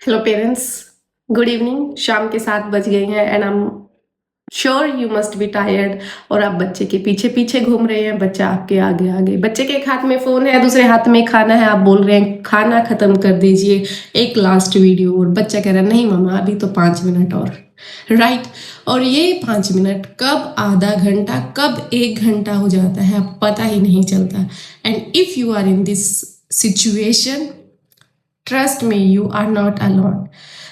Hello parents, good evening. शाम के 7 बज गए हैं and I am sure you must be tired. और आप बच्चे के पीछे पीछे घूम रहे हैं, बच्चा आपके आगे आगे। बच्चे के एक हाथ में फ़ोन है, दूसरे हाथ में खाना है। आप बोल रहे हैं खाना ख़त्म कर दीजिए, एक लास्ट वीडियो। और बच्चा कह रहा है नहीं मम्मा अभी तो 5 मिनट और, राइट। और ये 5 मिनट कब आधा घंटा कब 1 घंटा हो जाता है पता ही नहीं चलता। And if you are in this situation, trust me, you are not alone.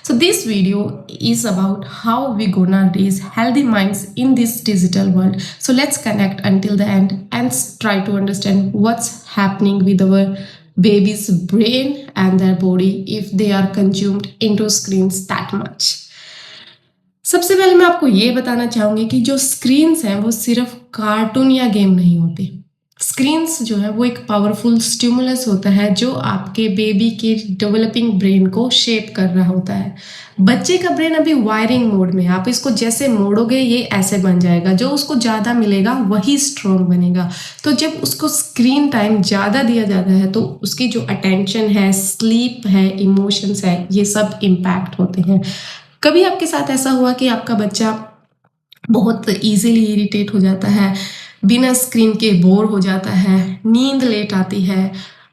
So this video is about how we gonna raise healthy minds in this digital world. So let's connect until the end and try to understand what's happening with our baby's brain and their body if they are consumed into screens that much. सबसे पहले मैं आपको ये बताना चाहूँगी कि जो screens हैं वो सिर्फ कार्टून या गेम नहीं होते। स्क्रीन्स जो है वो एक पावरफुल स्टिमुलस होता है जो आपके बेबी के डेवलपिंग ब्रेन को शेप कर रहा होता है। बच्चे का ब्रेन अभी वायरिंग मोड में है, आप इसको जैसे मोड़ोगे ये ऐसे बन जाएगा। जो उसको ज़्यादा मिलेगा वही स्ट्रॉन्ग बनेगा। तो जब उसको स्क्रीन टाइम ज़्यादा दिया जाता है तो उसकी जो अटेंशन है, स्लीप है, इमोशंस है, ये सब इम्पैक्ट होते हैं। कभी आपके साथ ऐसा हुआ कि आपका बच्चा बहुत ईजिली इरिटेट हो जाता है, बिना स्क्रीन के बोर हो जाता है, नींद लेट आती है,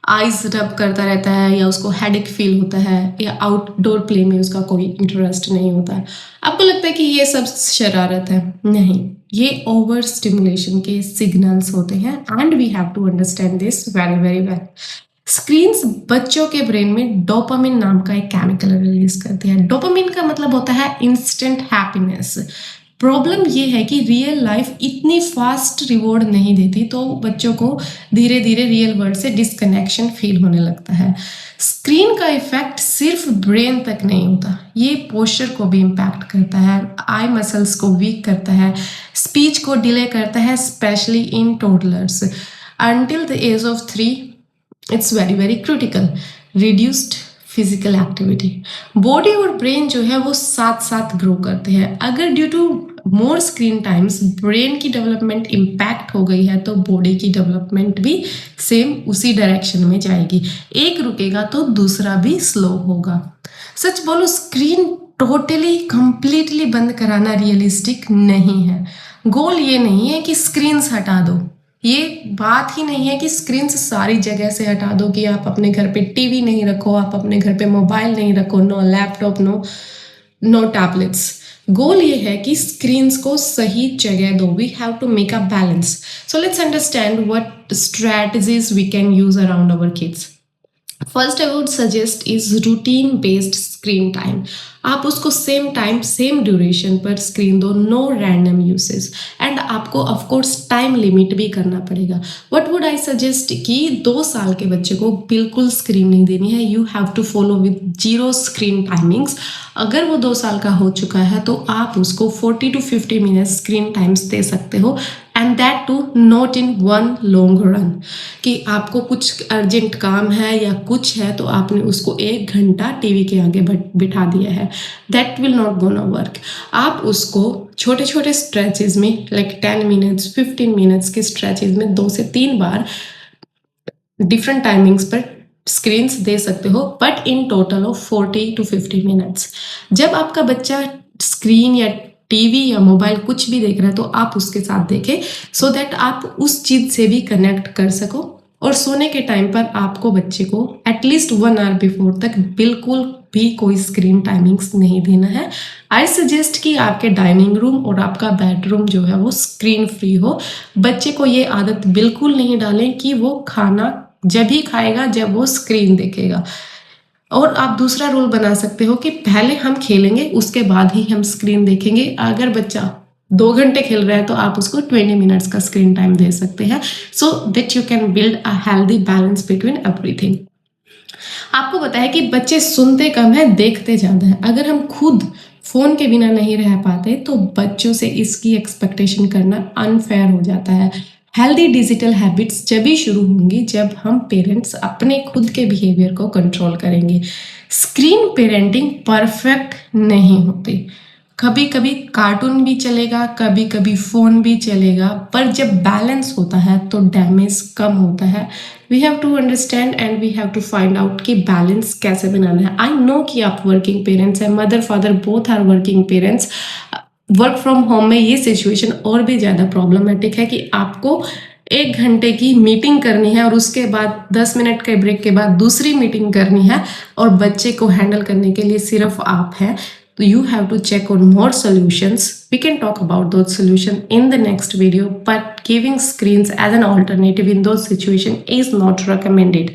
आइज रब करता रहता है, या उसको हेडेक फील होता है, या आउटडोर प्ले में उसका कोई इंटरेस्ट नहीं होता है। आपको लगता है कि ये सब शरारत है? नहीं, ये ओवर स्टिमुलेशन के सिग्नल्स होते हैं and we have to understand this very very well. Screens बच्चों के ब्रेन में डोपामिन नाम का एक केमिकल रिलीज करते हैं। डोपामिन का मतलब होता है इंस्टेंट हैप्पीनेस। प्रॉब्लम ये है कि रियल लाइफ इतनी फास्ट रिवॉर्ड नहीं देती, तो बच्चों को धीरे धीरे रियल वर्ल्ड से डिस्कनेक्शन फील होने लगता है। स्क्रीन का इफेक्ट सिर्फ ब्रेन तक नहीं होता, ये पोस्चर को भी इम्पैक्ट करता है, आई मसल्स को वीक करता है, स्पीच को डिले करता है, specially in toddlers. Until the age of 3 it's very very critical. Reduced physical activity, body और ब्रेन जो है वो साथ साथ ग्रो करते हैं। अगर due to more screen times brain की डेवलपमेंट इम्पैक्ट हो गई है तो बॉडी की डेवलपमेंट भी सेम उसी डायरेक्शन में जाएगी। एक रुकेगा तो दूसरा भी स्लो होगा। सच बोलो, स्क्रीन टोटली कंप्लीटली बंद कराना रियलिस्टिक नहीं है। गोल ये नहीं है कि स्क्रीन्स हटा दो, ये बात ही नहीं है कि स्क्रीन से सारी जगह से हटा दो, कि आप अपने घर पे टीवी नहीं रखो, आप अपने घर पे मोबाइल नहीं रखो, no laptop, no tablets. Goal ये है कि स्क्रीन्स को सही जगह दो। We have to make a balance. So let's understand what strategies we can use around our kids. First I would suggest is routine based screen time. आप उसको same time same duration पर screen दो, no random usage. And आपको of course time limit भी करना पड़ेगा। What would I suggest कि 2 साल के बच्चे को बिल्कुल स्क्रीन नहीं देनी है। You have to follow with 0 screen timings. अगर वो 2 साल का हो चुका है तो आप उसको 40 to 50 मिनट स्क्रीन टाइम्स दे सकते हो, and that too not in one long run. कि आपको कुछ अर्जेंट काम है या कुछ है तो आपने उसको 1 घंटा टीवी के आगे बिठा दिया है, that will not gonna work. आप उसको छोटे छोटे स्ट्रेचेस में, लाइक 10 मिनट्स 15 मिनट्स के स्ट्रेचेस में 2 से 3 बार डिफरेंट टाइमिंग्स पर स्क्रीन्स दे सकते हो, but in total of 40 to 50 minutes. जब आपका बच्चा स्क्रीन या टीवी या मोबाइल कुछ भी देख रहा है तो आप उसके साथ देखें, सो दैट आप उस चीज़ से भी कनेक्ट कर सको। और सोने के टाइम पर आपको बच्चे को एटलीस्ट 1 आवर बिफोर तक बिल्कुल भी कोई स्क्रीन टाइमिंग्स नहीं देना है। आई सजेस्ट कि आपके डाइनिंग रूम और आपका बेडरूम जो है वो स्क्रीन फ्री हो। बच्चे को ये आदत बिल्कुल नहीं डालें कि वो खाना जब ही खाएगा जब वो स्क्रीन देखेगा। और आप दूसरा रूल बना सकते हो कि पहले हम खेलेंगे उसके बाद ही हम स्क्रीन देखेंगे। अगर बच्चा 2 घंटे खेल रहा है तो आप उसको 20 मिनट्स का स्क्रीन टाइम दे सकते हैं, so that you can build a healthy balance between everything. आपको पता है कि बच्चे सुनते कम है, देखते ज़्यादा है। अगर हम खुद फ़ोन के बिना नहीं रह पाते तो बच्चों से इसकी एक्सपेक्टेशन करना अनफेयर हो जाता है। हेल्दी डिजिटल हैबिट्स जब भी शुरू होंगी जब हम पेरेंट्स अपने खुद के बिहेवियर को कंट्रोल करेंगे। स्क्रीन पेरेंटिंग परफेक्ट नहीं होती, कभी कभी कार्टून भी चलेगा, कभी कभी फ़ोन भी चलेगा, पर जब बैलेंस होता है तो डैमेज कम होता है। We have to understand and we have to find out कि बैलेंस कैसे बनाना है। आई नो कि आप वर्किंग पेरेंट्स हैं, mother father both are working parents. Work from home में ये सिचुएशन और भी ज़्यादा प्रॉब्लमेटिक है कि आपको 1 घंटे की मीटिंग करनी है और उसके बाद 10 मिनट के ब्रेक के बाद दूसरी मीटिंग करनी है और बच्चे को हैंडल करने के लिए सिर्फ आप हैं। So you have to check on more solutions. We can talk about those solutions in the next video, but giving screens as an alternative in those situations is not recommended.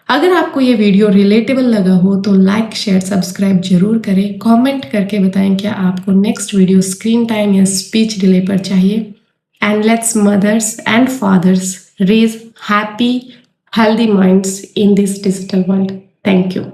अगर आपको ये video relatable लगा हो तो like share subscribe जरूर करें। Comment करके बताएं क्या आपको नेक्स्ट वीडियो स्क्रीन टाइम या स्पीच डिले पर चाहिए। And let's mothers and fathers raise happy healthy minds in this digital world. Thank you.